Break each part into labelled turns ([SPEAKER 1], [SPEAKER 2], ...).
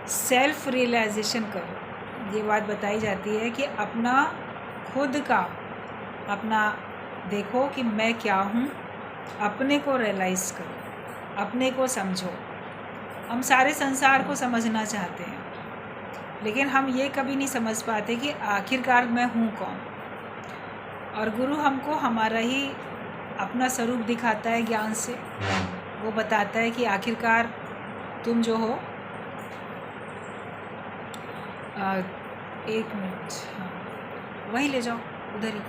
[SPEAKER 1] Self realisation करो। ये बात बताई जाती है कि अपना खुद का अपना देखो कि मैं क्या हूँ, अपने को रियलाइज़ करो, अपने को समझो। हम सारे संसार को समझना चाहते हैं, लेकिन हम ये कभी नहीं समझ पाते कि आखिरकार मैं हूँ कौन। और गुरु हमको हमारा ही अपना स्वरूप दिखाता है ज्ञान से। वो बताता है कि आखिरकार तुम जो हो, एक मिनट, हाँ वहीं ले जाओ, उधर ही।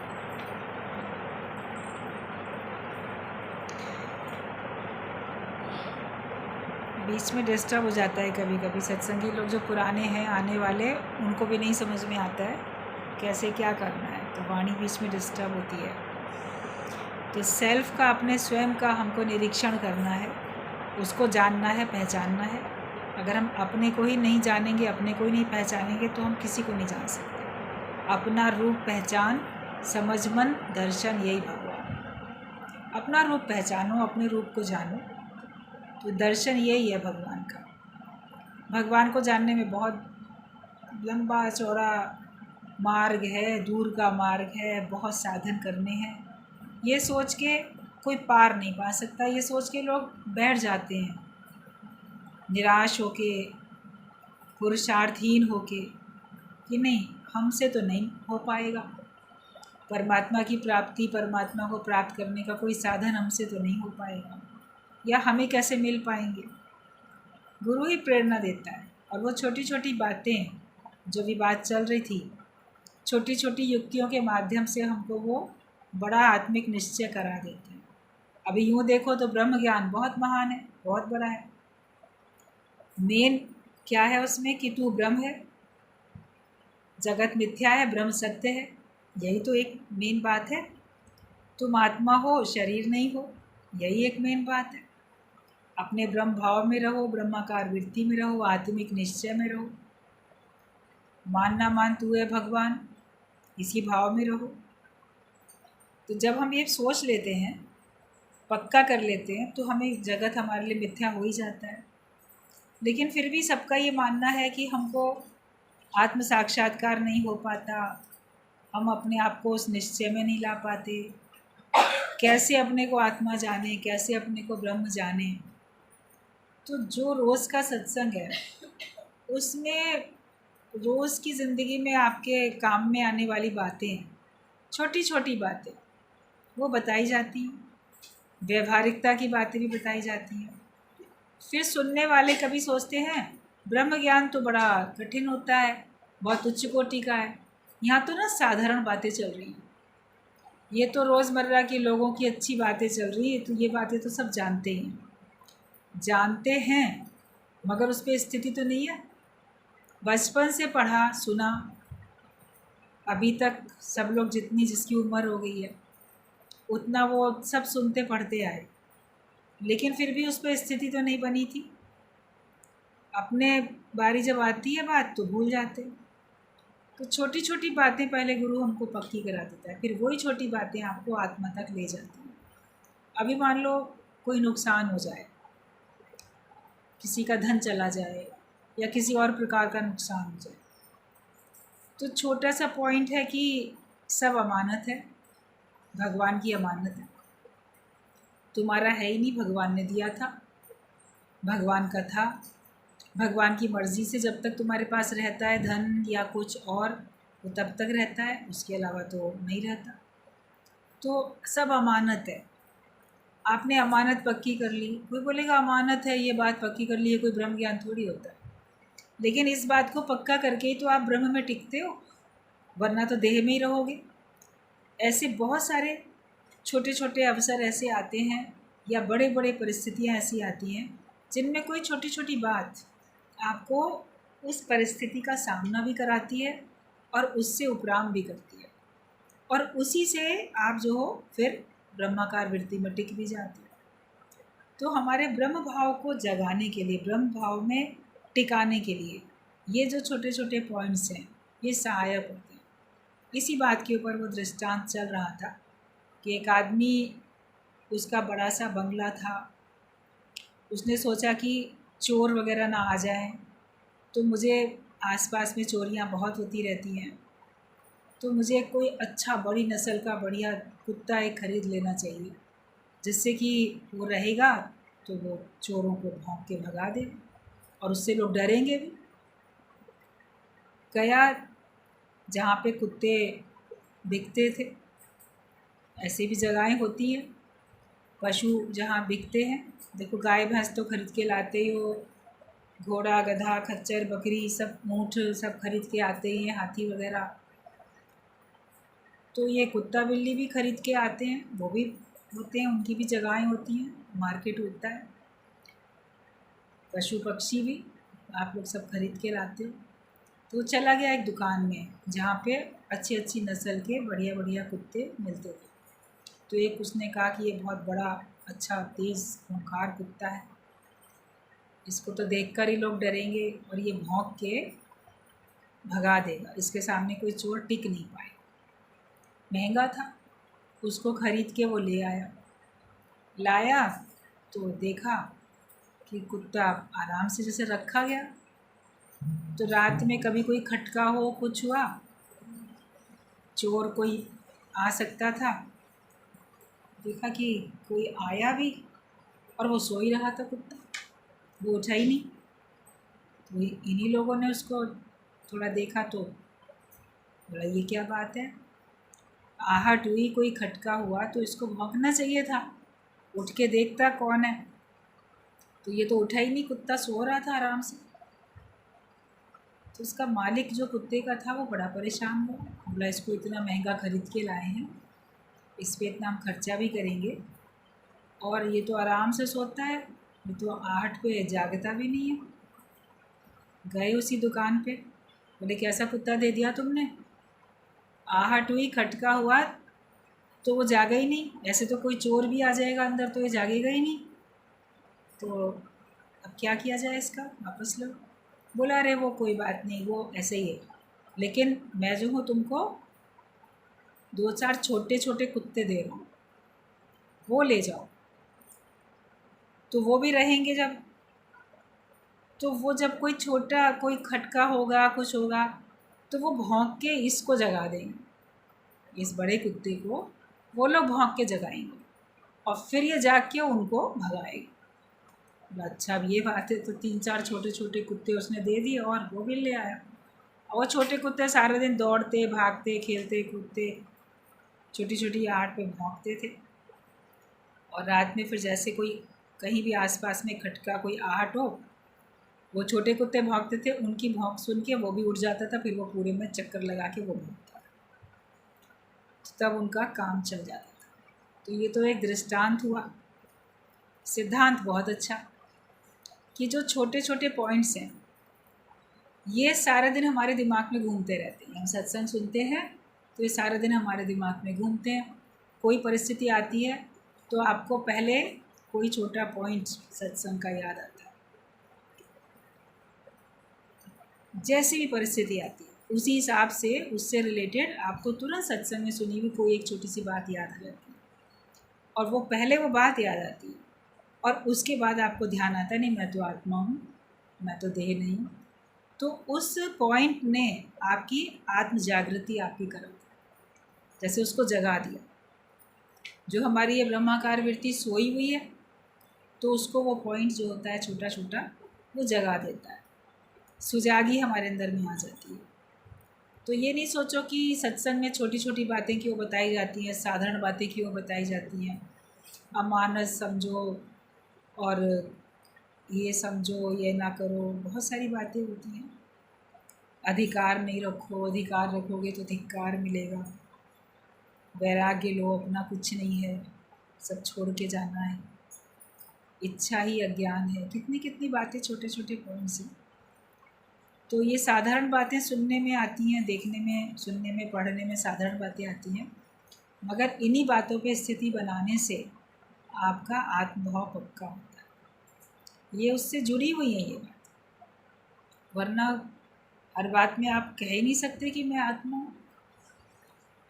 [SPEAKER 1] बीच में डिस्टर्ब हो जाता है कभी कभी। सत्संगी लोग जो पुराने हैं, आने वाले, उनको भी नहीं समझ में आता है कैसे क्या करना है, तो वाणी बीच में डिस्टर्ब होती है। तो सेल्फ का, अपने स्वयं का हमको निरीक्षण करना है, उसको जानना है, पहचानना है। अगर हम अपने को ही नहीं जानेंगे, अपने को ही नहीं पहचानेंगे, तो हम किसी को नहीं जान सकते। अपना रूप पहचान, समझ मन दर्शन, यही भगवान। अपना रूप पहचानो, अपने रूप को जानो, तो दर्शन यही है भगवान का। भगवान को जानने में बहुत लंबा चौड़ा मार्ग है, दूर का मार्ग है, बहुत साधन करने हैं। ये सोच के कोई पार नहीं पा सकता। ये सोच के लोग बैठ जाते हैं निराश होके, पुरुषार्थहीन होके, कि नहीं हमसे तो नहीं हो पाएगा। परमात्मा की प्राप्ति, परमात्मा को प्राप्त करने का कोई साधन हमसे तो नहीं हो पाएगा, या हमें कैसे मिल पाएंगे। गुरु ही प्रेरणा देता है। और वो छोटी छोटी बातें, जो भी बात चल रही थी, छोटी छोटी युक्तियों के माध्यम से हमको वो बड़ा आत्मिक निश्चय करा देते हैं। अभी यूँ देखो तो ब्रह्म ज्ञान बहुत महान है, बहुत बड़ा है। मेन क्या है उसमें कि तू ब्रह्म है, जगत मिथ्या है, ब्रह्म सत्य है। यही तो एक मेन बात है। तुम आत्मा हो, शरीर नहीं हो, यही एक मेन बात है। अपने ब्रह्म भाव में रहो, ब्रह्माकार वृत्ति में रहो, आत्मिक निश्चय में रहो। मान ना मान तू है भगवान, इसी भाव में रहो। तो जब हम ये सोच लेते हैं, पक्का कर लेते हैं, तो हमें जगत हमारे लिए मिथ्या हो ही जाता है। लेकिन फिर भी सबका ये मानना है कि हमको आत्म साक्षात्कार नहीं हो पाता, हम अपने आप को उस निश्चय में नहीं ला पाते। कैसे अपने को आत्मा जाने, कैसे अपने को ब्रह्म जाने। तो जो रोज़ का सत्संग है, उसमें रोज़ की ज़िंदगी में आपके काम में आने वाली बातें, छोटी छोटी बातें वो बताई जाती हैं। व्यवहारिकता की बातें भी बताई जाती हैं। फिर सुनने वाले कभी सोचते हैं ब्रह्म ज्ञान तो बड़ा कठिन होता है, बहुत उच्च कोटि का है। यहाँ तो ना साधारण बातें चल रही हैं, ये तो रोज़मर्रा के लोगों की अच्छी बातें चल रही है। तो ये बातें तो सब जानते हैं, मगर उस पर स्थिति तो नहीं है। बचपन से पढ़ा सुना, अभी तक सब लोग जितनी जिसकी उम्र हो गई है, उतना वो सब सुनते पढ़ते आए, लेकिन फिर भी उस पर स्थिति तो नहीं बनी थी। अपने बारी जब आती है बात तो भूल जाते। तो छोटी छोटी बातें पहले गुरु हमको पक्की करा देता है, फिर वही छोटी बातें आपको आत्मा तक ले जाती हैं। अभी मान लो कोई नुकसान हो जाए, किसी का धन चला जाए या किसी और प्रकार का नुकसान हो जाए, तो छोटा सा पॉइंट है कि सब अमानत है, भगवान की अमानत है। तुम्हारा है ही नहीं, भगवान ने दिया था, भगवान का था। भगवान की मर्ज़ी से जब तक तुम्हारे पास रहता है धन या कुछ और, वो तब तक रहता है, उसके अलावा तो नहीं रहता। तो सब अमानत है। आपने अमानत पक्की कर ली। कोई बोलेगा अमानत है, ये बात पक्की कर ली है, कोई ब्रह्म ज्ञान थोड़ी होता है। लेकिन इस बात को पक्का करके ही तो आप ब्रह्म में टिकते हो, वरना तो देह में ही रहोगे। ऐसे बहुत सारे छोटे छोटे अवसर ऐसे आते हैं, या बड़े बड़े परिस्थितियाँ ऐसी आती हैं, जिनमें कोई छोटी छोटी बात आपको उस परिस्थिति का सामना भी कराती है और उससे उपराम भी करती है, और उसी से आप जो हो फिर ब्रह्माकार वृत्ति में टिक भी जाते हैं। तो हमारे ब्रह्म भाव को जगाने के लिए, ब्रह्म भाव में टिकाने के लिए ये जो छोटे छोटे पॉइंट्स हैं, ये सहायक होते हैं। इसी बात के ऊपर वो दृष्टांत चल रहा था कि एक आदमी, उसका बड़ा सा बंगला था, उसने सोचा कि चोर वगैरह ना आ जाए, तो मुझे आसपास में चोरियाँ बहुत होती रहती हैं, तो मुझे कोई अच्छा बड़ी नस्ल का बढ़िया कुत्ता एक ख़रीद लेना चाहिए, जिससे कि वो रहेगा तो वो चोरों को भौंक के भगा दे और उससे लोग डरेंगे भी। गया जहाँ पे कुत्ते बिकते थे, ऐसी भी जगहें होती हैं, पशु जहाँ बिकते हैं। देखो गाय भैंस तो खरीद के लाते ही हो, घोड़ा गधा खच्चर बकरी सब ऊँट सब खरीद के आते ही हैं, हाथी वगैरह। तो ये कुत्ता बिल्ली भी खरीद के आते हैं, वो भी होते हैं, उनकी भी जगहें होती हैं, मार्केट होता है। पशु पक्षी भी आप लोग सब खरीद के लाते हो। तो चला गया एक दुकान में जहाँ पे अच्छी अच्छी नस्ल के बढ़िया बढ़िया कुत्ते मिलते थे। तो एक उसने कहा कि ये बहुत बड़ा अच्छा तेज़ खूंखार कुत्ता है, इसको तो देखकर ही लोग डरेंगे और ये भौंक के भगा देगा, इसके सामने कोई चोर टिक नहीं पाए। महंगा था, उसको खरीद के वो ले आया। लाया तो देखा कि कुत्ता आराम से जैसे रखा गया, तो रात में कभी कोई खटका हो कुछ हुआ, चोर कोई आ सकता था, देखा कि कोई आया भी और वो सो ही रहा था कुत्ता, वो उठा ही नहीं। तो इन्हीं लोगों ने उसको थोड़ा देखा तो बोला ये क्या बात है, आहट हुई कोई खटका हुआ तो इसको भौंकना चाहिए था, उठ के देखता कौन है। तो ये तो उठा ही नहीं, कुत्ता सो रहा था आराम से। तो उसका मालिक जो कुत्ते का था वो बड़ा परेशान हुआ, बोला इसको इतना महंगा ख़रीद के लाए हैं, इस पर इतना हम खर्चा भी करेंगे और ये तो आराम से सोता है, ये तो आहट पे जागता भी नहीं है। गए उसी दुकान पे, बोले कैसा कुत्ता दे दिया तुमने, आहट हुई खटका हुआ तो वो जागा ही नहीं, ऐसे तो कोई चोर भी आ जाएगा अंदर तो ये जागेगा ही नहीं। तो अब क्या किया जाए, इसका वापस लो। बोला अरे वो कोई बात नहीं, वो ऐसे ही है, लेकिन मैं जो हूँ तुमको 2-4 छोटे छोटे कुत्ते दे रहा हूँ, वो ले जाओ। तो वो भी रहेंगे जब, तो वो जब कोई छोटा कोई खटका होगा कुछ होगा तो वो भौंक के इसको जगा देंगे, इस बड़े कुत्ते को वो लोग भौंक के जगाएंगे और फिर ये जाग के उनको भगाएगा। अच्छा अब ये बात है, तो 3-4 छोटे छोटे कुत्ते उसने दे दिए और वो भी ले आया। और छोटे कुत्ते सारे दिन दौड़ते भागते खेलते कूदते छोटी छोटी आहट पे भौंकते थे, और रात में फिर जैसे कोई कहीं भी आसपास में खटका कोई आहट हो, वो छोटे कुत्ते भौंकते थे, उनकी भौंक सुन के वो भी उठ जाता था, फिर वो पूरे में चक्कर लगा के वो भौंकता था, तो तब उनका काम चल जाता था। तो ये तो एक दृष्टांत हुआ, सिद्धांत बहुत अच्छा कि जो छोटे छोटे पॉइंट्स हैं ये सारा दिन हमारे दिमाग में घूमते रहते हैं। हम सत्संग सुनते हैं तो ये सारा दिन हमारे दिमाग में घूमते हैं। कोई परिस्थिति आती है तो आपको पहले कोई छोटा पॉइंट सत्संग का याद आता है, जैसी भी परिस्थिति आती है उसी हिसाब से उससे रिलेटेड आपको तुरंत सत्संग में सुनी हुई कोई एक छोटी सी बात याद आ जाती है, और वो पहले वो बात याद आती है और उसके बाद आपको ध्यान आता है नहीं मैं तो आत्मा हूँ, मैं तो देह नहीं हूँ। तो उस पॉइंट ने आपकी आत्म जागृति आपकी करा, जैसे उसको जगा दिया। जो हमारी ये ब्रह्माकार वृत्ति सोई हुई है तो उसको वो पॉइंट जो होता है छोटा छोटा वो जगा देता है, सुजागी हमारे अंदर में आ जाती है। तो ये नहीं सोचो कि सत्संग में छोटी छोटी बातें क्यों बताई जाती हैं, साधारण बातें क्यों बताई जाती हैं, अमानस समझो और ये समझो ये ना करो, बहुत सारी बातें होती हैं। अधिकार नहीं रखो, अधिकार रखोगे तो धिक्कार मिलेगा, वैराग्य लो अपना कुछ नहीं है, सब छोड़ के जाना है, इच्छा ही अज्ञान है, कितनी कितनी बातें छोटे छोटे पॉइंट्स हैं। तो ये साधारण बातें सुनने में आती हैं, देखने में सुनने में पढ़ने में साधारण बातें आती हैं, मगर इन्हीं बातों पे स्थिति बनाने से आपका आत्मभाव पक्का होता है। ये उससे जुड़ी हुई है ये बात, वरना हर बात में आप कह ही नहीं सकते कि मैं आत्मा हूँ।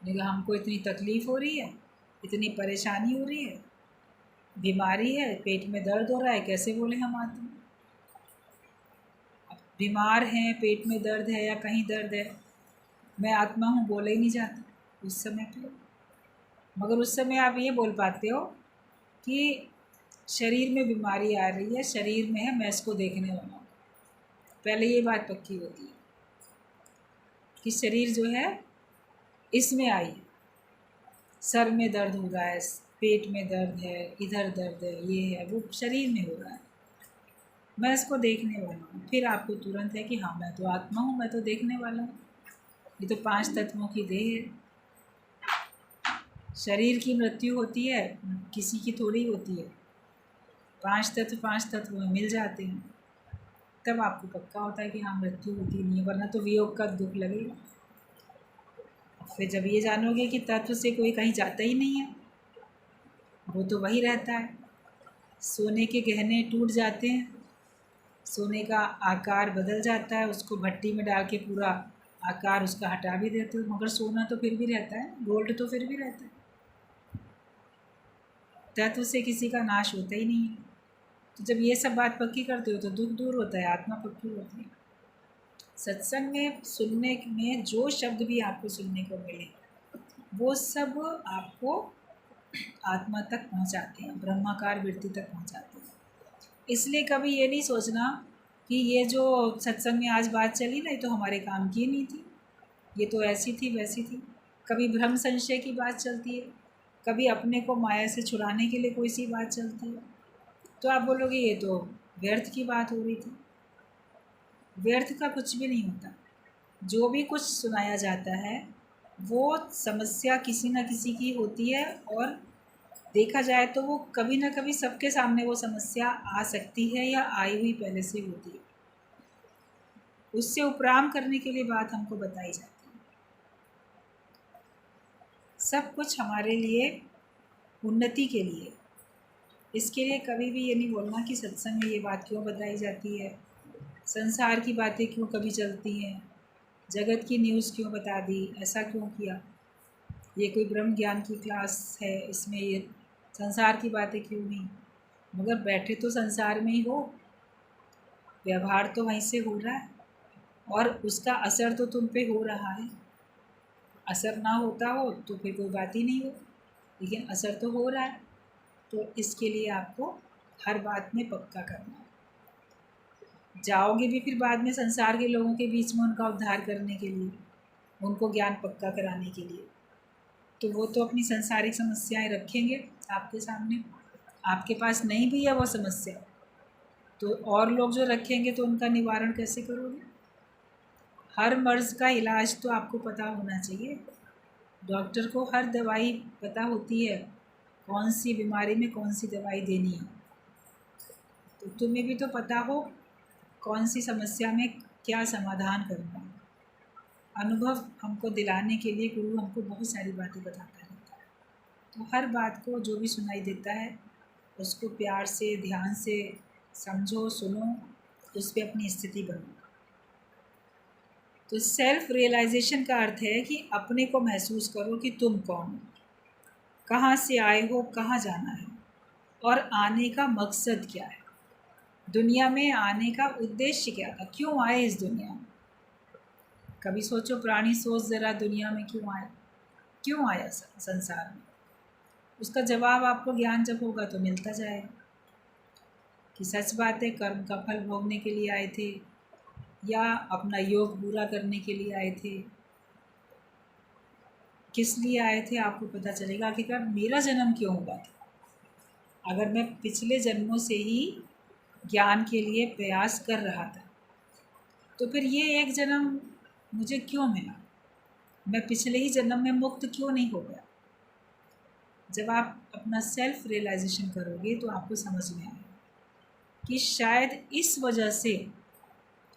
[SPEAKER 1] लेकिन हमको इतनी तकलीफ़ हो रही है, इतनी परेशानी हो रही है, बीमारी है, पेट में दर्द हो रहा है, कैसे बोले हम आत्मा। अब बीमार हैं, पेट में दर्द है या कहीं दर्द है, मैं आत्मा हूँ बोला ही नहीं जाता उस समय पे। मगर उस समय आप ये बोल पाते हो कि शरीर में बीमारी आ रही है, शरीर में है, मैं इसको देखने वाला हूँ। पहले ये बात पक्की होती है कि शरीर जो है इसमें आई है, सर में दर्द हो रहा है, पेट में दर्द है, इधर दर्द है, ये है, वो शरीर में हो रहा है, मैं इसको देखने वाला हूँ। फिर आपको तुरंत है कि हाँ मैं तो आत्मा हूँ, मैं तो देखने वाला हूँ। ये तो 5 तत्वों की देह है। शरीर की मृत्यु होती है, किसी की थोड़ी होती है। 5 तत्व में मिल जाते हैं, तब आपको पक्का होता है कि हाँ मृत्यु होती नहीं है, वरना तो वियोग का दुख लगेगा। फिर जब ये जानोगे कि तत्व से कोई कहीं जाता ही नहीं है, वो तो वही रहता है। सोने के गहने टूट जाते हैं, सोने का आकार बदल जाता है, उसको भट्टी में डाल के पूरा आकार उसका हटा भी देते हो, मगर सोना तो फिर भी रहता है, गोल्ड तो फिर भी रहता है। तत्व से किसी का नाश होता ही नहीं है। तो जब ये सब बात पक्की करते हो तो दुख दूर होता है, आत्मा पक्की होती है। सत्संग में सुनने में जो शब्द भी आपको सुनने को मिले, वो सब आपको आत्मा तक पहुंचाते हैं, ब्रह्माकार वृत्ति तक पहुंचाते हैं। इसलिए कभी ये नहीं सोचना कि ये जो सत्संग में आज बात चली ना, ये तो हमारे काम की नहीं थी, ये तो ऐसी थी वैसी थी। कभी भ्रम संशय की बात चलती है, कभी अपने को माया से छुड़ाने के लिए कोई सी बात चलती है, तो आप बोलोगे ये तो व्यर्थ की बात हो रही थी। व्यर्थ का कुछ भी नहीं होता। जो भी कुछ सुनाया जाता है वो समस्या किसी न किसी की होती है, और देखा जाए तो वो कभी ना कभी सबके सामने वो समस्या आ सकती है या आई हुई पहले से होती है। उससे उपराम करने के लिए बात हमको बताई जाती है। सब कुछ हमारे लिए उन्नति के लिए। इसके लिए कभी भी ये नहीं बोलना कि सत्संग में ये बात क्यों बताई जाती है, संसार की बातें क्यों कभी चलती हैं, जगत की न्यूज़ क्यों बता दी, ऐसा क्यों किया, ये कोई ब्रह्म ज्ञान की क्लास है, इसमें ये संसार की बातें क्यों नहीं। मगर बैठे तो संसार में ही हो, व्यवहार तो वहीं से हो रहा है, और उसका असर तो तुम पे हो रहा है। असर ना होता हो तो फिर कोई बात ही नहीं हो, लेकिन असर तो हो रहा है। तो इसके लिए आपको हर बात में पक्का करना है। जाओगे भी फिर बाद में संसार के लोगों के बीच में उनका उद्धार करने के लिए, उनको ज्ञान पक्का कराने के लिए, तो वो तो अपनी संसारिक समस्याएं रखेंगे आपके सामने। आपके पास नहीं भी है वो समस्या, तो और लोग जो रखेंगे तो उनका निवारण कैसे करोगे। हर मर्ज़ का इलाज तो आपको पता होना चाहिए। डॉक्टर को हर दवाई पता होती है, कौन सी बीमारी में कौन सी दवाई देनी है। तो तुम्हें भी तो पता हो कौन सी समस्या में क्या समाधान करना है। अनुभव हमको दिलाने के लिए गुरु हमको बहुत सारी बातें बताता रहता है। तो हर बात को जो भी सुनाई देता है उसको प्यार से, ध्यान से समझो, सुनो, उस पर अपनी स्थिति बनो। तो सेल्फ रियलाइजेशन का अर्थ है कि अपने को महसूस करो कि तुम कौन हो, कहाँ से आए हो, कहाँ जाना है, और आने का मकसद क्या है, दुनिया में आने का उद्देश्य क्या था, क्यों आए इस दुनिया में। कभी सोचो, प्राणी सोच ज़रा, दुनिया में क्यों आया संसार में। उसका जवाब आपको ज्ञान जब होगा तो मिलता जाएगा कि सच बात है, कर्म का फल भोगने के लिए आए थे या अपना योग पूरा करने के लिए आए थे। किस लिए आए थे आपको पता चलेगा। आखिरकार मेरा जन्म क्यों हुआ था। अगर मैं पिछले जन्मों से ही ज्ञान के लिए प्रयास कर रहा था तो फिर ये एक जन्म मुझे क्यों मिला, मैं पिछले ही जन्म में मुक्त क्यों नहीं हो गया। जब आप अपना सेल्फ रियलाइजेशन करोगे तो आपको समझ में आएगा कि शायद इस वजह से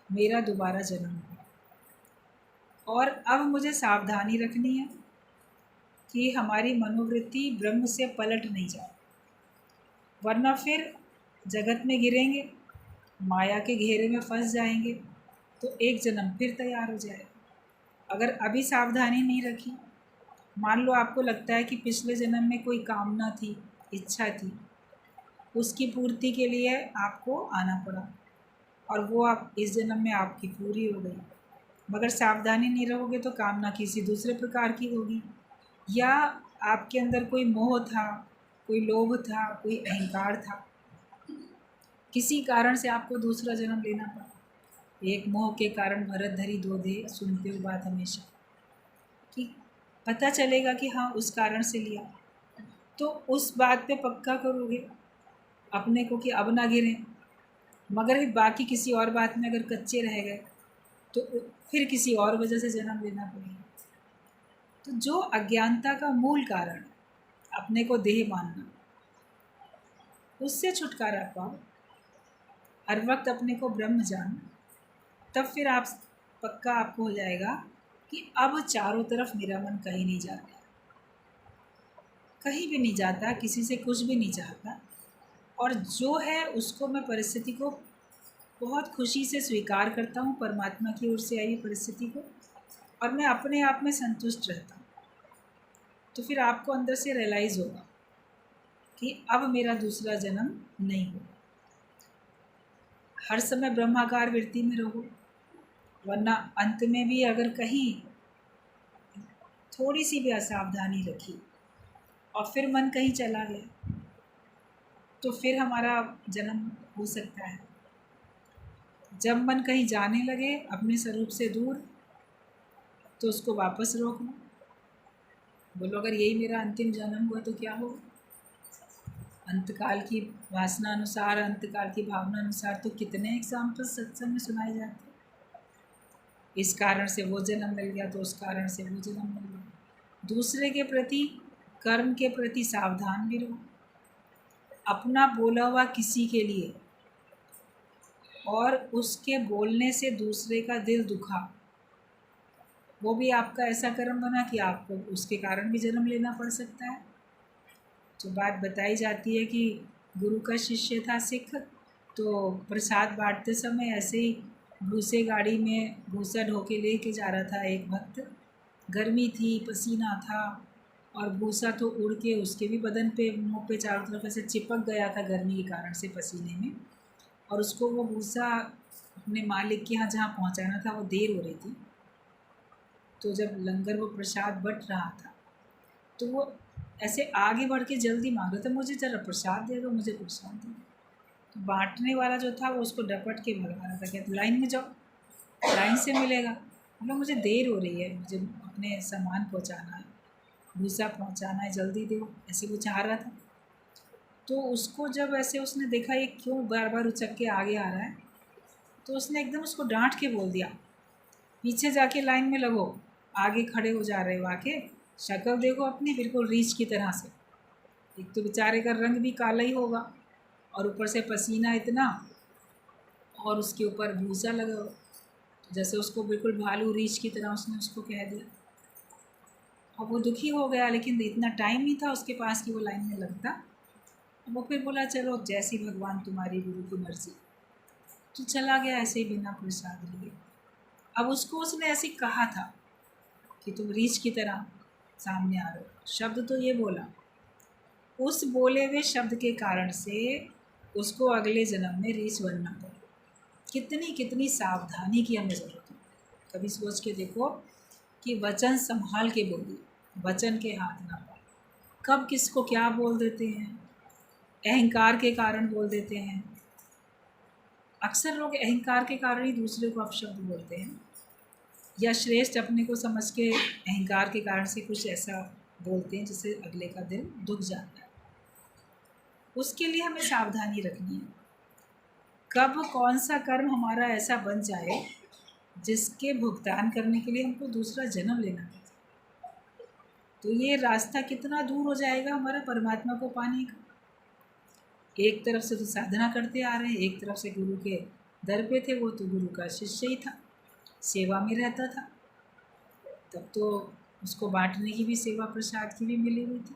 [SPEAKER 1] मेरा दोबारा जन्म हुआ, और अब मुझे सावधानी रखनी है कि हमारी मनोवृत्ति ब्रह्म से पलट नहीं जाए, वरना फिर जगत में गिरेंगे, माया के घेरे में फंस जाएंगे, तो एक जन्म फिर तैयार हो जाएगा। अगर अभी सावधानी नहीं रखी, मान लो आपको लगता है कि पिछले जन्म में कोई कामना थी, इच्छा थी, उसकी पूर्ति के लिए आपको आना पड़ा, और वो आप इस जन्म में आपकी पूरी हो गई। मगर सावधानी नहीं रहोगे तो कामना किसी दूसरे प्रकार की होगी, या आपके अंदर कोई मोह था, कोई लोभ था, कोई अहंकार था, किसी कारण से आपको दूसरा जन्म लेना पड़ा। एक मोह के कारण भरत धरी दो देह, सुनते हो बात हमेशा कि पता चलेगा कि हाँ उस कारण से लिया, तो उस बात पे पक्का करोगे अपने को कि अब ना गिरें। मगर बाकी किसी और बात में अगर कच्चे रह गए तो फिर किसी और वजह से जन्म लेना पड़ेगा। तो जो अज्ञानता का मूल कारण अपने को देह मानना, उससे छुटकारा पाओ, हर वक्त अपने को ब्रह्म जानो, तब फिर आप पक्का आपको हो जाएगा कि अब चारों तरफ मेरा मन कहीं नहीं जाता, कहीं भी नहीं जाता, किसी से कुछ भी नहीं चाहता, और जो है उसको मैं परिस्थिति को बहुत खुशी से स्वीकार करता हूँ, परमात्मा की ओर से आई परिस्थिति को, और मैं अपने आप में संतुष्ट रहता हूँ। तो फिर आपको अंदर से रियलाइज़ होगा कि अब मेरा दूसरा जन्म नहीं होगा। हर समय ब्रह्माकार वृत्ति में रहो, वरना अंत में भी अगर कहीं थोड़ी सी भी असावधानी रखी और फिर मन कहीं चला गया तो फिर हमारा जन्म हो सकता है। जब मन कहीं जाने लगे अपने स्वरूप से दूर, तो उसको वापस रोक लो। बोलो अगर यही मेरा अंतिम जन्म हुआ तो क्या हो? अंतकाल की वासना अनुसार, अंतकाल की भावना अनुसार तो कितने एग्जाम्पल सत्संग में सुनाए जाते हैं। इस कारण से वो जन्म मिल गया, तो उस कारण से वो जन्म मिल गया। दूसरे के प्रति, कर्म के प्रति सावधान भी रहो। अपना बोला हुआ किसी के लिए और उसके बोलने से दूसरे का दिल दुखा, वो भी आपका ऐसा कर्म बना कि आपको उसके कारण भी जन्म लेना पड़ सकता है। जो बात बताई जाती है कि गुरु का शिष्य था सिख, तो प्रसाद बांटते समय ऐसे ही भूसे गाड़ी में भूसा ढो के ले के जा रहा था एक भक्त। गर्मी थी, पसीना था, और भूसा तो उड़ के उसके भी बदन पे, मुँह पे चारों तरफ ऐसे चिपक गया था गर्मी के कारण से, पसीने में। और उसको वो भूसा अपने मालिक के यहाँ जहाँ पहुँचाना था वो देर हो रही थी। तो जब लंगर वो प्रसाद बट रहा था तो वो ऐसे आगे बढ़ के जल्दी मांग रहा था, मुझे ज़रा प्रसाद दे दो, मुझे प्रसाद दे दो। तो बांटने वाला जो था वो उसको डपट के भगा रहा था, कहते लाइन में जाओ, लाइन से मिलेगा। मतलब मुझे देर हो रही है, मुझे अपने सामान पहुंचाना है, भूसा पहुंचाना है, जल्दी दो, ऐसे वो चाह रहा था। तो उसको जब ऐसे उसने देखा ये क्यों बार बार उचक के आगे आ रहा है, तो उसने एकदम उसको डांट के बोल दिया, पीछे जाके लाइन में लगो, आगे खड़े हो जा रहे हो, आके शक्ल देखो अपनी बिल्कुल रीछ की तरह से। एक तो बेचारे का रंग भी काला ही होगा और ऊपर से पसीना इतना, और उसके ऊपर भूसा लगा हो, जैसे उसको बिल्कुल भालू रीछ की तरह उसने उसको कह दिया। और वो दुखी हो गया, लेकिन इतना टाइम नहीं था उसके पास कि वो लाइन में लगता। वो फिर बोला चलो जैसी भगवान तुम्हारी, गुरु की मर्जी, तो चला गया ऐसे ही बिना प्रसाद लिए। अब उसको उसने ऐसे कहा था कि तुम रीछ की तरह सामने आ रहे हो, शब्द तो ये बोला। उस बोले हुए शब्द के कारण से उसको अगले जन्म में रीछ बनना पड़ा। कितनी कितनी सावधानी की हमें ज़रूरत है। कभी सोच के देखो कि वचन संभाल के बोलिए, वचन के हाथ ना पाओ। कब किसको क्या बोल देते हैं, अहंकार के कारण बोल देते हैं। अक्सर लोग अहंकार के कारण ही दूसरे को अपशब्द बोलते हैं, या श्रेष्ठ अपने को समझ के अहंकार के कारण से कुछ ऐसा बोलते हैं जिससे अगले का दिल दुख जाता है। उसके लिए हमें सावधानी रखनी है। कब कौन सा कर्म हमारा ऐसा बन जाए जिसके भुगतान करने के लिए हमको दूसरा जन्म लेना पड़े, तो ये रास्ता कितना दूर हो जाएगा हमारा परमात्मा को पाने का। एक तरफ से तो साधना करते आ रहे हैं, एक तरफ से गुरु के दर पे थे, वो तो गुरु का शिष्य ही था, सेवा में रहता था, तब तो उसको बांटने की भी, सेवा प्रसाद की भी मिली हुई थी।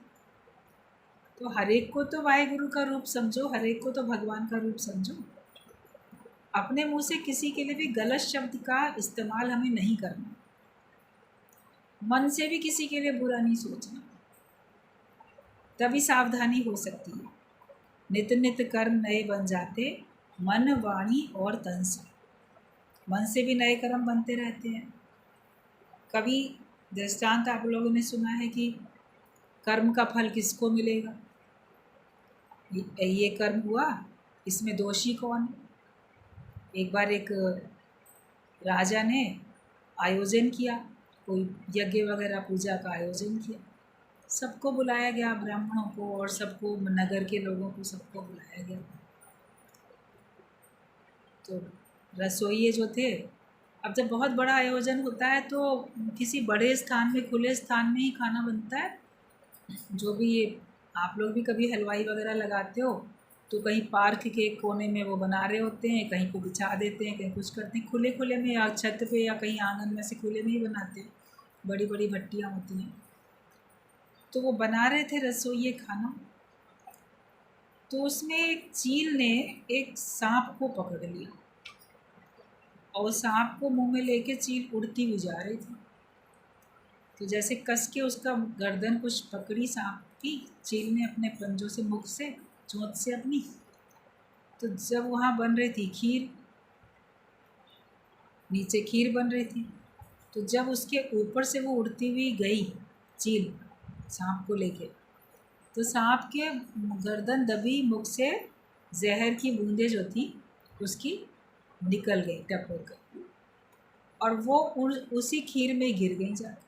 [SPEAKER 1] तो हर एक को तो वाहेगुरु का रूप समझो, हर एक को तो भगवान का रूप समझो। अपने मुंह से किसी के लिए भी गलत शब्द का इस्तेमाल हमें नहीं करना, मन से भी किसी के लिए बुरा नहीं सोचना, तभी सावधानी हो सकती है। नित नित कर्म नए बन जाते, मन वाणी और तन से। मन से भी नए कर्म बनते रहते हैं। कभी दृष्टांत आप लोगों ने सुना है कि कर्म का फल किसको मिलेगा, ये कर्म हुआ, इसमें दोषी कौन है। एक बार एक राजा ने आयोजन किया, कोई यज्ञ वगैरह पूजा का आयोजन किया, सबको बुलाया गया, ब्राह्मणों को और सबको, नगर के लोगों को सबको बुलाया गया। तो रसोइये जो थे, अब जब बहुत बड़ा आयोजन होता है तो किसी बड़े स्थान में, खुले स्थान में ही खाना बनता है। जो भी ये आप लोग भी कभी हलवाई वगैरह लगाते हो तो कहीं पार्क के एक कोने में वो बना रहे होते हैं, कहीं पे बिछा देते हैं, कहीं कुछ करते हैं, खुले खुले में या छत पे या कहीं आंगन में से खुले में ही बनाते हैं, बड़ी बड़ी भट्टियाँ होती हैं। तो वो बना रहे थे रसोइये खाना, तो उसमें एक चील ने एक सांप को पकड़ लिया और सांप को मुंह में लेके चील उड़ती हुई जा रही थी। तो जैसे कस के उसका गर्दन कुछ पकड़ी सांप की, चील ने अपने पंजों से, मुख से, चोंच से अपनी, तो जब वहाँ बन रही थी खीर, नीचे खीर बन रही थी, तो जब उसके ऊपर से वो उड़ती हुई गई चील सांप को लेके, तो सांप के गर्दन दबी, मुख से जहर की बूंदें जो थी उसकी निकल गई टपक कर, और वो उसी खीर में गिर गई जाकर।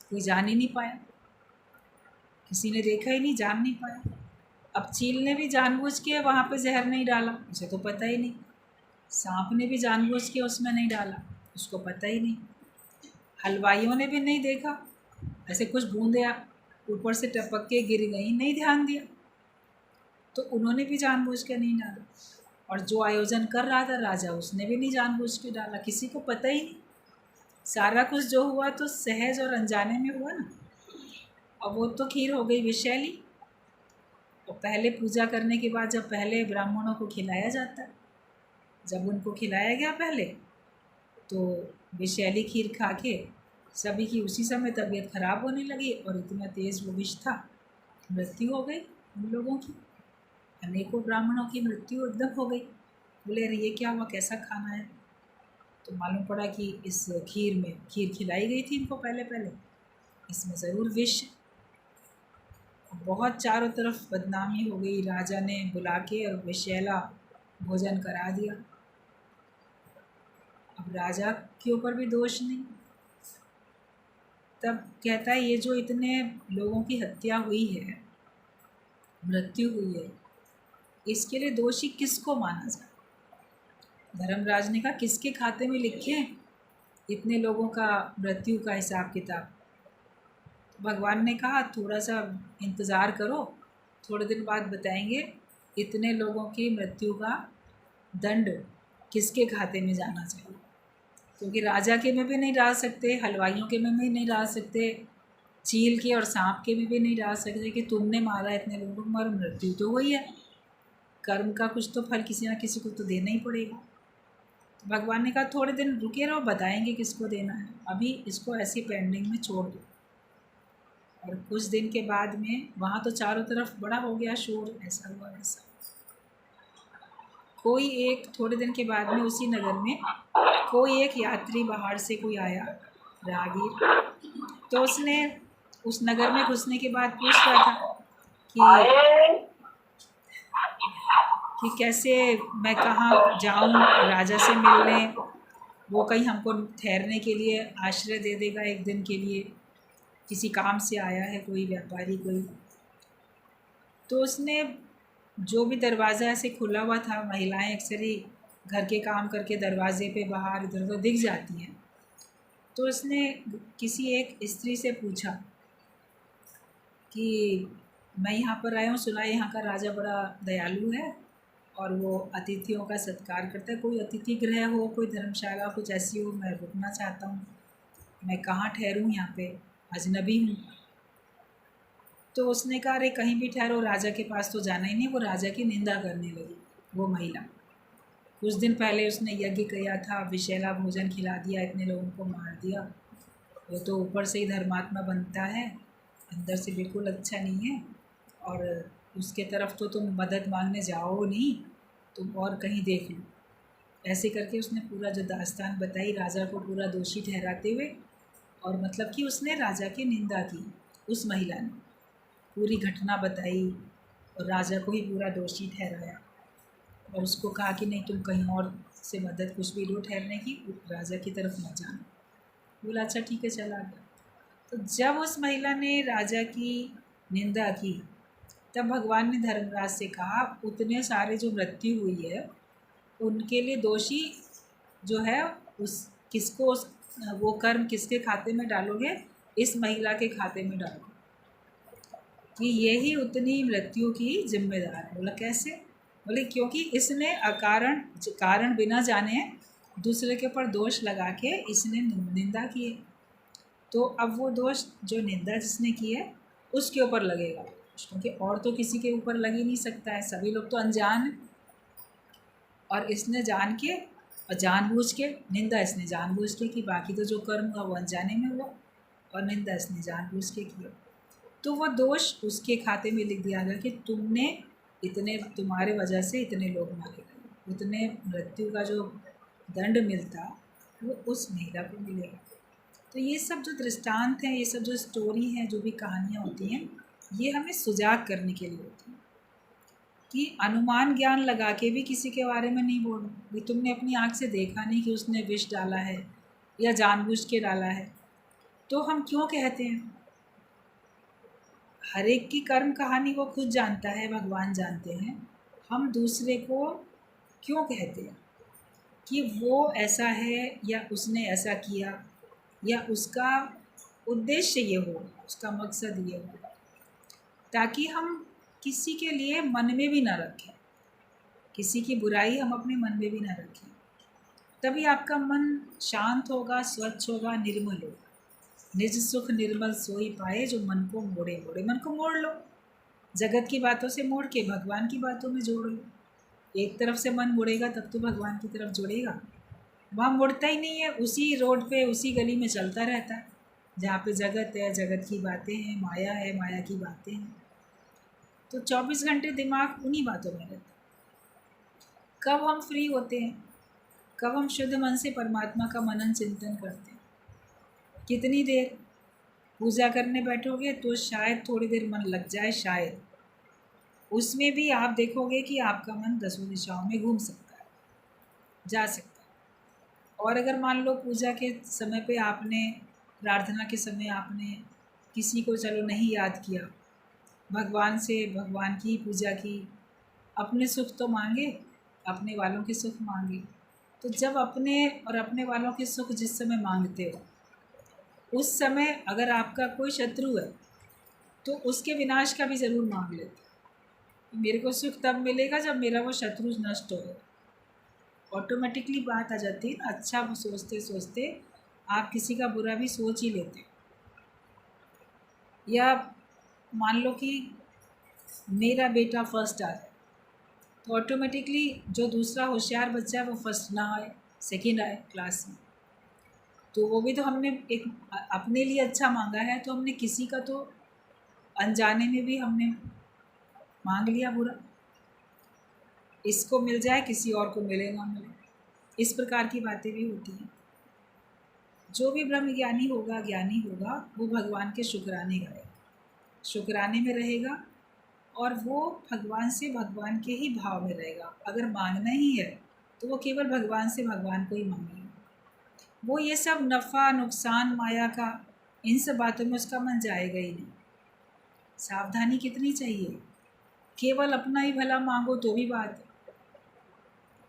[SPEAKER 1] कोई जान ही नहीं पाया, किसी ने देखा ही नहीं, जान नहीं पाया। अब चील ने भी जानबूझ के वहाँ पे जहर नहीं डाला, उसे तो पता ही नहीं। सांप ने भी जानबूझ के उसमें नहीं डाला, उसको पता ही नहीं। हलवाइयों ने भी नहीं देखा, ऐसे कुछ बूंदें ऊपर से टपक के गिर गई, नहीं ध्यान दिया, तो उन्होंने भी जानबूझ के नहीं डाला। और जो आयोजन कर रहा था राजा, उसने भी नहीं जानबूझ के डाला, किसी को पता ही नहीं। सारा कुछ जो हुआ तो सहज और अनजाने में हुआ ना। और वो तो खीर हो गई विषैली। और पहले पूजा करने के बाद जब पहले ब्राह्मणों को खिलाया जाता है, जब उनको खिलाया गया पहले, तो विषैली खीर खा के सभी की उसी समय तबीयत खराब होने लगी, और इतना तेज़ वो विष था, मृत्यु हो गई उन लोगों की। अनेकों ब्राह्मणों की मृत्यु एकदम हो गई। बोले अरे ये क्या हुआ, कैसा खाना है। तो मालूम पड़ा कि इस खीर में, खीर खिलाई गई थी इनको पहले पहले, इसमें ज़रूर विष। बहुत चारों तरफ बदनामी हो गई, राजा ने बुला के और विषैला भोजन करा दिया। अब राजा के ऊपर भी दोष नहीं। तब कहता है ये जो इतने लोगों की हत्या हुई है, मृत्यु हुई है, इसके लिए दोषी किसको माना जाए। धर्मराज ने कहा किसके खाते में लिखे इतने लोगों का मृत्यु का हिसाब किताब। तो भगवान ने कहा थोड़ा सा इंतज़ार करो, थोड़े दिन बाद बताएंगे इतने लोगों की मृत्यु का दंड किसके खाते में जाना चाहिए। क्योंकि राजा के में भी नहीं डाल सकते, हलवाइयों के में भी नहीं डाल सकते, चील के और सांप के में भी नहीं डाल सकते कि तुमने मारा इतने लोगों को, मर मृत्यु तो हुई है, कर्म का कुछ तो फल किसी ना किसी को तो देना ही पड़ेगा। तो भगवान ने कहा थोड़े दिन रुके रहो, बताएंगे किसको देना है, अभी इसको ऐसी पेंडिंग में छोड़ दो। और कुछ दिन के बाद में वहाँ तो चारों तरफ बड़ा हो गया शोर, ऐसा हुआ वैसा। कोई एक थोड़े दिन के बाद में उसी नगर में कोई एक यात्री बाहर से कोई आया, राहगीर, तो उसने उस नगर में घुसने के बाद पूछ रहा था कि कैसे मैं कहाँ जाऊँ राजा से मिलने, वो कहीं हमको ठहरने के लिए आश्रय दे देगा एक दिन के लिए, किसी काम से आया है कोई व्यापारी कोई। तो उसने जो भी दरवाज़ा ऐसे खुला हुआ था, महिलाएं अक्सर ही घर के काम करके दरवाजे पे बाहर इधर उधर दिख जाती हैं, तो उसने किसी एक स्त्री से पूछा कि मैं यहाँ पर आया हूँ, सुना है यहाँ का राजा बड़ा दयालु है और वो अतिथियों का सत्कार करता है, कोई अतिथि गृह हो, कोई धर्मशाला कुछ ऐसी हो, मैं रुकना चाहता हूँ, मैं कहाँ ठहरूँ, यहाँ पे अजनबी हूँ। तो उसने कहा अरे कहीं भी ठहरो, राजा के पास तो जाना ही नहीं। वो राजा की निंदा करने लगी वो महिला। कुछ दिन पहले उसने यज्ञ किया था, विषैला भोजन खिला दिया, इतने लोगों को मार दिया, वो तो ऊपर से ही धर्मात्मा बनता है, अंदर से बिल्कुल अच्छा नहीं है, और उसके तरफ तो तुम मदद मांगने जाओ नहीं, तुम और कहीं देख लो। ऐसे करके उसने पूरा जो दास्तान बताई राजा को पूरा दोषी ठहराते हुए, और मतलब कि उसने राजा की निंदा की। उस महिला ने पूरी घटना बताई और राजा को ही पूरा दोषी ठहराया, और उसको कहा कि नहीं तुम कहीं और से मदद कुछ भी लो ठहरने की, राजा की तरफ मत जाना। बोला अच्छा ठीक है, चला गया। तो जब उस महिला ने राजा की निंदा की, तब भगवान ने धर्मराज से कहा उतने सारे जो मृत्यु हुई है उनके लिए दोषी जो है उस किसको वो कर्म किसके खाते में डालोगे? इस महिला के खाते में डालो कि ये ही उतनी मृत्यु की जिम्मेदार है। बोला कैसे? बोले क्योंकि इसने अकारण कारण बिना जाने दूसरे के ऊपर दोष लगा के इसने निंदा की है, तो अब वो दोष जो निंदा जिसने की है उसके ऊपर लगेगा, क्योंकि और तो किसी के ऊपर लग ही नहीं सकता है, सभी लोग तो अनजान हैं। और इसने जान के और जानबूझ के निंदा इसने जानबूझ के की, बाकी तो जो कर्म हुआ वो अनजाने में हुआ, और निंदा इसने जानबूझ के किया, तो वो दोष उसके खाते में लिख दिया गया कि तुमने इतने, तुम्हारे वजह से इतने लोग मारे गए, उतने मृत्यु का जो दंड मिलता वो उस महिला को मिलेगा। तो ये सब जो दृष्टांत हैं, ये सब जो स्टोरी हैं, जो भी कहानियाँ होती हैं, ये हमें सुजाग करने के लिए होती हैं कि अनुमान ज्ञान लगा के भी किसी के बारे में नहीं बोलना। भाई तुमने अपनी आँख से देखा नहीं कि उसने विष डाला है या जानबूझ के डाला है, तो हम क्यों कहते हैं? हर एक की कर्म कहानी वो खुद जानता है, भगवान जानते हैं। हम दूसरे को क्यों कहते हैं कि वो ऐसा है या उसने ऐसा किया, या उसका उद्देश्य ये हो, उसका मकसद ये हो, ताकि हम किसी के लिए मन में भी ना रखें, किसी की बुराई हम अपने मन में भी ना रखें। तभी आपका मन शांत होगा, स्वच्छ होगा, निर्मल होगा। निज सुख निर्मल सोई पाए जो मन को मोड़े मोड़े। मन को मोड़ लो, जगत की बातों से मोड़ के भगवान की बातों में जोड़ लो। एक तरफ से मन मुड़ेगा तब तो भगवान की तरफ जुड़ेगा, वहाँ मुड़ता ही नहीं है, उसी रोड पे उसी गली में चलता रहता है जहाँ पे जगत है, जगत की बातें हैं, माया है, माया की बातें हैं। तो 24 घंटे दिमाग उन्हीं बातों में रहता है। कब हम फ्री होते हैं? कब हम शुद्ध मन से परमात्मा का मनन चिंतन करते हैं? कितनी देर? पूजा करने बैठोगे तो शायद थोड़ी देर मन लग जाए, शायद। उसमें भी आप देखोगे कि आपका मन दसों दिशाओं में घूम सकता है, जा सकता है। और अगर मान लो पूजा के समय पे आपने, प्रार्थना के समय आपने किसी को चलो नहीं याद किया, भगवान से भगवान की पूजा की, अपने सुख तो मांगे, अपने वालों के सुख मांगे। तो जब अपने और अपने वालों के सुख जिस समय मांगते हो, उस समय अगर आपका कोई शत्रु है तो उसके विनाश का भी ज़रूर मांग लेते। मेरे को सुख तब मिलेगा जब मेरा वो शत्रु नष्ट हो। ऑटोमेटिकली बात आ जाती है ना, अच्छा वो सोचते सोचते आप किसी का बुरा भी सोच ही लेते। या मान लो कि मेरा बेटा फर्स्ट आ जाए, तो ऑटोमेटिकली जो दूसरा होशियार बच्चा है वो फर्स्ट ना आए, सेकंड आए क्लास में, तो वो भी तो हमने एक अपने लिए अच्छा मांगा है, तो हमने किसी का तो अनजाने में भी हमने मांग लिया बुरा। इसको मिल जाए, किसी और को मिले ना मिले, इस प्रकार की बातें भी होती हैं। जो भी ब्रह्म ज्ञानी होगा, ज्ञानी होगा, वो भगवान के शुक्राने गाएगा, शुक्राने में रहेगा, और वो भगवान से भगवान के ही भाव में रहेगा। अगर मांगना ही है तो वो केवल भगवान से भगवान को ही मांगेगा। वो ये सब नफ़ा नुकसान माया का, इन सब बातों में उसका मन जाएगा ही नहीं। सावधानी कितनी चाहिए, केवल अपना ही भला मांगो तो भी बात है,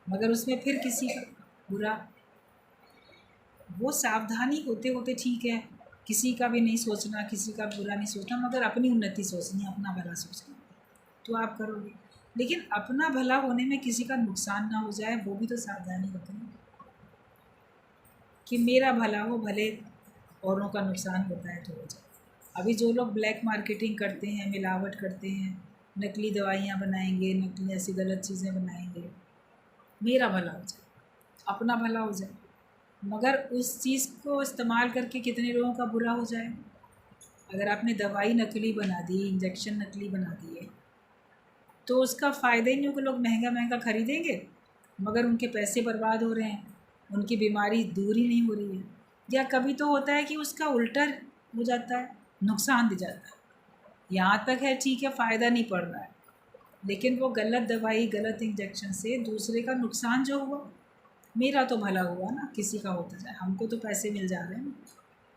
[SPEAKER 1] मगर उसमें फिर किसी का बुरा, वो सावधानी होते होते ठीक है, किसी का भी नहीं सोचना, किसी का बुरा नहीं सोचना, मगर अपनी उन्नति सोचनी, अपना भला सोचना, तो आप करोगे। लेकिन अपना भला होने में किसी का नुकसान ना हो जाए, वो भी तो सावधानी रखनी कि मेरा भला हो, भले औरों का नुकसान होता है तो हो जाए। अभी जो लोग ब्लैक मार्केटिंग करते हैं, मिलावट करते हैं, नकली दवाइयाँ बनाएंगे, नकली ऐसी गलत चीज़ें बनाएंगे, मेरा भला हो जाए, अपना भला हो जाए, मगर उस चीज़ को इस्तेमाल करके कितने लोगों का बुरा हो जाए। अगर आपने दवाई नकली बना दी, इंजेक्शन नकली बना दिए, तो उसका फ़ायदा ही नहीं होगा, लोग महंगा महंगा ख़रीदेंगे, मगर उनके पैसे बर्बाद हो रहे हैं, उनकी बीमारी दूर ही नहीं हो रही है। या कभी तो होता है कि उसका उल्टा हो जाता है, नुकसान दे जाता है। यहाँ तक है ठीक है, फ़ायदा नहीं पड़ रहा है, लेकिन वो गलत दवाई, गलत इंजेक्शन से दूसरे का नुकसान जो हुआ, मेरा तो भला हुआ ना, किसी का होता जाए, हमको तो पैसे मिल जा रहे हैं ना।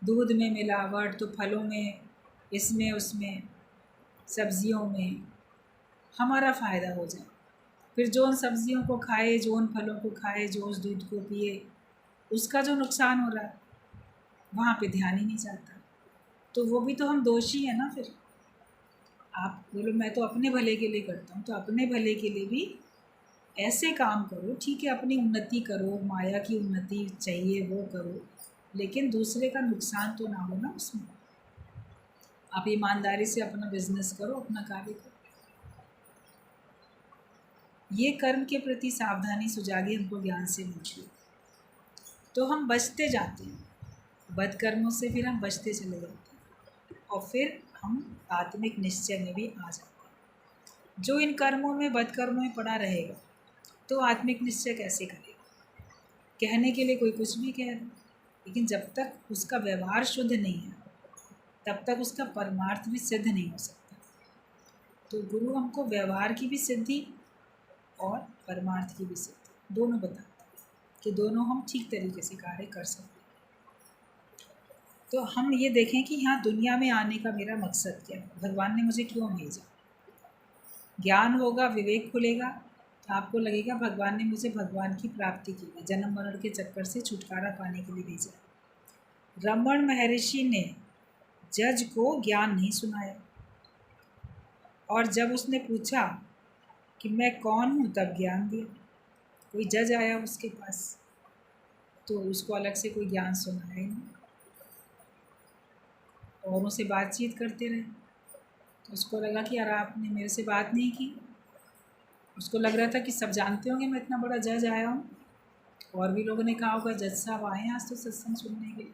[SPEAKER 1] दूध में मिलावट तो फलों में, इसमें उसमें, सब्जियों में, हमारा फ़ायदा हो जाए। फिर जो उन सब्जियों को खाए, जो उन फलों को खाए, जो उस दूध को पिए, उसका जो नुकसान हो रहा है वहाँ पे ध्यान ही नहीं जाता। तो वो भी तो हम दोषी हैं ना। फिर आप बोलो मैं तो अपने भले के लिए करता हूँ, तो अपने भले के लिए भी ऐसे काम करो, ठीक है, अपनी उन्नति करो, माया की उन्नति चाहिए वो करो, लेकिन दूसरे का नुकसान तो ना हो ना उसमें। आप ईमानदारी से अपना बिजनेस करो, अपना कार्य करो। ये कर्म के प्रति सावधानी सुजागी हमको ज्ञान से मिलती है, तो हम बचते जाते हैं बद कर्मों से, फिर हम बचते चले जाते हैं और फिर हम आत्मिक निश्चय में भी आ जाते हैं। जो इन कर्मों में, बद कर्मों में पड़ा रहेगा तो आत्मिक निश्चय कैसे करेगा? कहने के लिए कोई कुछ भी कह रहा, लेकिन जब तक उसका व्यवहार शुद्ध नहीं है तब तक उसका परमार्थ भी सिद्ध नहीं हो सकता। तो गुरु हमको व्यवहार की भी सिद्धि और परमार्थ की भी सिद्धि दोनों बताते हैं कि दोनों हम ठीक तरीके से कार्य कर सकते हैं। तो हम ये देखें कि यहाँ दुनिया में आने का मेरा मकसद क्या है, भगवान ने मुझे क्यों भेजा। ज्ञान होगा, विवेक खुलेगा, तो आपको लगेगा भगवान ने मुझे भगवान की प्राप्ति के लिए, जन्म मरण के चक्कर से छुटकारा पाने के लिए भेजा। रमण महर्षि ने जज को ज्ञान नहीं सुनाया, और जब उसने पूछा कि मैं कौन हूँ तब ज्ञान दिया। कोई जज आया उसके पास तो उसको अलग से कोई ज्ञान सुनाया ही नहीं, औरों से बातचीत करते रहे। तो उसको लगा कि यार आपने मेरे से बात नहीं की। उसको लग रहा था कि सब जानते होंगे मैं इतना बड़ा जज आया हूँ, और भी लोगों ने कहा होगा जज साहब आए हैं आज तो सत्संग सुनने के लिए।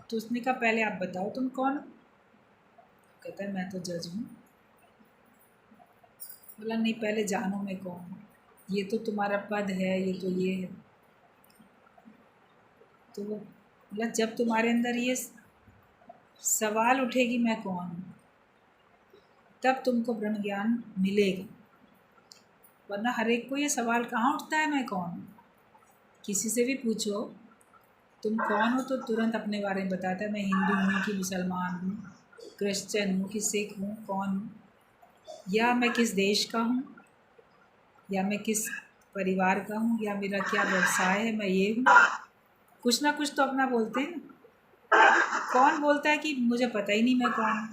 [SPEAKER 1] तो उसने कहा पहले आप बताओ तुम कौन हो। कहता है मैं तो जज हूँ। बोला नहीं, पहले जानो मैं कौन हूँ। ये तो तुम्हारा पद है, ये तो ये है। तो वो बोला जब तुम्हारे अंदर ये सवाल उठेगी मैं कौन हूँ, तब तुमको ब्रह्म ज्ञान मिलेगा। वरना हर एक को ये सवाल कहाँ उठता है मैं कौन हूँ। किसी से भी पूछो तुम कौन हो तो तुरंत अपने बारे में बताता है, मैं हिंदू हूँ कि मुसलमान हूँ, क्रिश्चियन हूँ कि सिख हूँ, कौन हूँ, या मैं किस देश का हूँ, या मैं किस परिवार का हूँ, या मेरा क्या व्यवसाय है, मैं ये हूँ। कुछ ना कुछ तो अपना बोलते हैं। कौन बोलता है कि मुझे पता ही नहीं मैं कौन हूँ।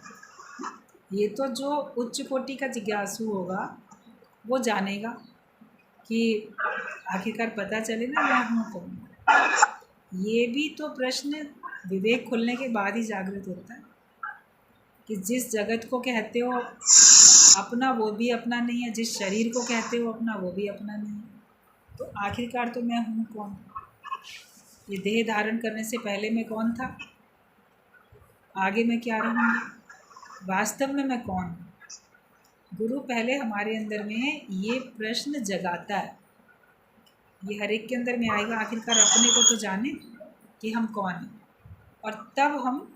[SPEAKER 1] ये तो जो उच्च कोटि का जिज्ञासु होगा वो जानेगा कि आखिरकार पता चले ना मैं हूँ कौन। ये भी तो प्रश्न विवेक खुलने के बाद ही जागृत होता है कि जिस जगत को कहते हो अपना वो भी अपना नहीं है, जिस शरीर को कहते हो अपना वो भी अपना नहीं है, तो आखिरकार तो मैं हूँ कौन। ये देह धारण करने से पहले मैं कौन था, आगे मैं क्या रहूँगी, वास्तव में मैं कौन हूँ। गुरु पहले हमारे अंदर में ये प्रश्न जगाता है। ये हर एक के अंदर में आएगा, आखिरकार अपने को तो जाने कि हम कौन हैं, और तब हम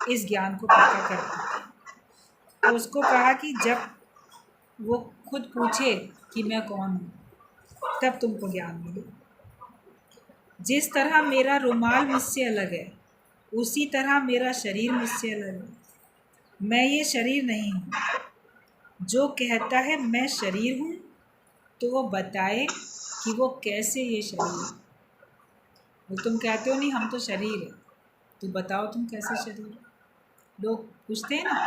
[SPEAKER 1] इस ज्ञान को पक्का कर पाते हैं। तो उसको कहा कि जब वो खुद पूछे कि मैं कौन हूँ तब तुमको ज्ञान मिले। जिस तरह मेरा रुमाल मुझसे अलग है उसी तरह मेरा शरीर मुझसे अलग है। मैं ये शरीर नहीं हूँ। जो कहता है मैं शरीर हूँ तो वो बताए कि वो कैसे ये शरीर है। वो तुम कहते हो नहीं हम तो शरीर है, तो बताओ तुम कैसे शरीर हो। लोग पूछते हैं ना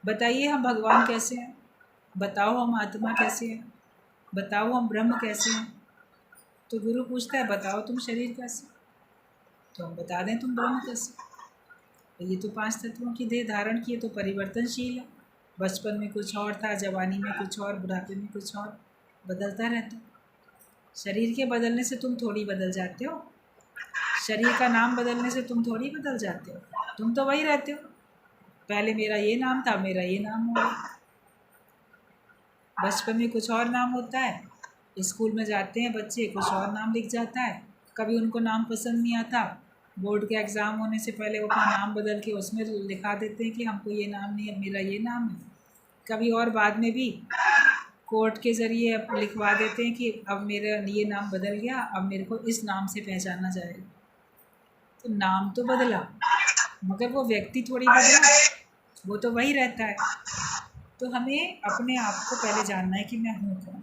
[SPEAKER 1] बताइए हम भगवान कैसे हैं, बताओ हम आत्मा कैसे हैं, बताओ हम ब्रह्म कैसे हैं। तो गुरु पूछता है बताओ तुम शरीर कैसे, तो हम बता दें तुम ब्रह्म कैसे। तो ये तो 5 तत्वों की देह धारण की है, तो परिवर्तनशील है। बचपन में कुछ और था, जवानी में कुछ और, बुढ़ापे में कुछ और, बदलता रहता है। शरीर के बदलने से तुम थोड़ी बदल जाते हो, शरीर का नाम बदलने से तुम थोड़ी बदल जाते हो, तुम तो वही रहते हो। पहले मेरा ये नाम था, मेरा ये नाम हो गया। बचपन में कुछ और नाम होता है, स्कूल में जाते हैं बच्चे, कुछ और नाम लिख जाता है, कभी उनको नाम पसंद नहीं आता, बोर्ड के एग्ज़ाम होने से पहले वो अपना नाम बदल के उसमें लिखा देते हैं कि हमको ये नाम नहीं, अब मेरा ये नाम है। कभी और बाद में भी कोर्ट के ज़रिए लिखवा देते हैं कि अब मेरा ये नाम बदल गया, अब मेरे को इस नाम से पहचाना जाएगा। तो नाम तो बदला मगर वो व्यक्ति थोड़ी बदला, वो तो वही रहता है। तो हमें अपने आप को पहले जानना है कि मैं हूँ कौन।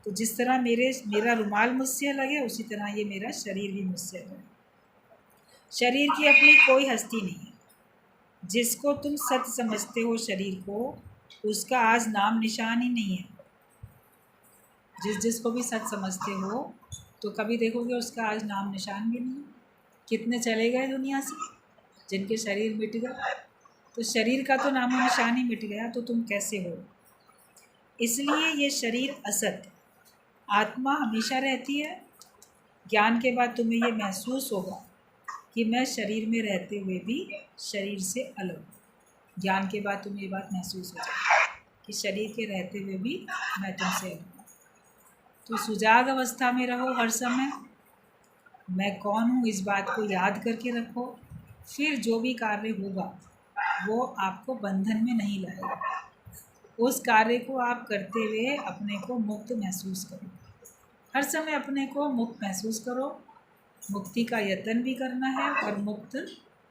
[SPEAKER 1] तो जिस तरह मेरा रुमाल मुझसे अलग है, उसी तरह ये मेरा शरीर भी मुझसे अलग है। शरीर की अपनी कोई हस्ती नहीं है। जिसको तुम सत्य समझते हो शरीर को, उसका आज नाम निशान ही नहीं है। जिसको भी सच समझते हो तो कभी देखोगे उसका आज नाम निशान भी नहीं है। कितने चले गए दुनिया से जिनके शरीर मिट गए। तो शरीर का तो नामो निशान ही मिट गया, तो तुम कैसे हो। इसलिए ये शरीर असत, आत्मा हमेशा रहती है। ज्ञान के बाद तुम्हें ये महसूस होगा कि मैं शरीर में रहते हुए भी शरीर से अलग हूँ। ज्ञान के बाद तुम्हें ये बात महसूस हो जाएगी कि शरीर के रहते हुए भी मैं तुमसे अलग हूँ। तो सुजाग अवस्था में रहो हर समय, मैं कौन हूँ इस बात को याद करके रखो। फिर जो भी कार्य होगा वो आपको बंधन में नहीं लाएगा। उस कार्य को आप करते हुए अपने को मुक्त महसूस करो। हर समय अपने को मुक्त महसूस करो। मुक्ति का यत्न भी करना है और मुक्त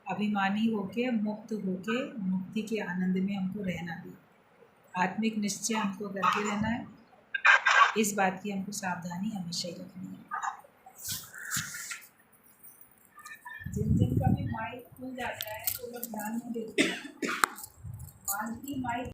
[SPEAKER 1] अभिमानी होके, मुक्त होके मुक्ति के आनंद में हमको रहना भी। आत्मिक निश्चय हमको करके रहना है। इस बात की हमको सावधानी हमेशा ही रखनी है। जिन का भी माइक खुल जाता है तो लोग ध्यान नहीं देते हैं। मालती माइक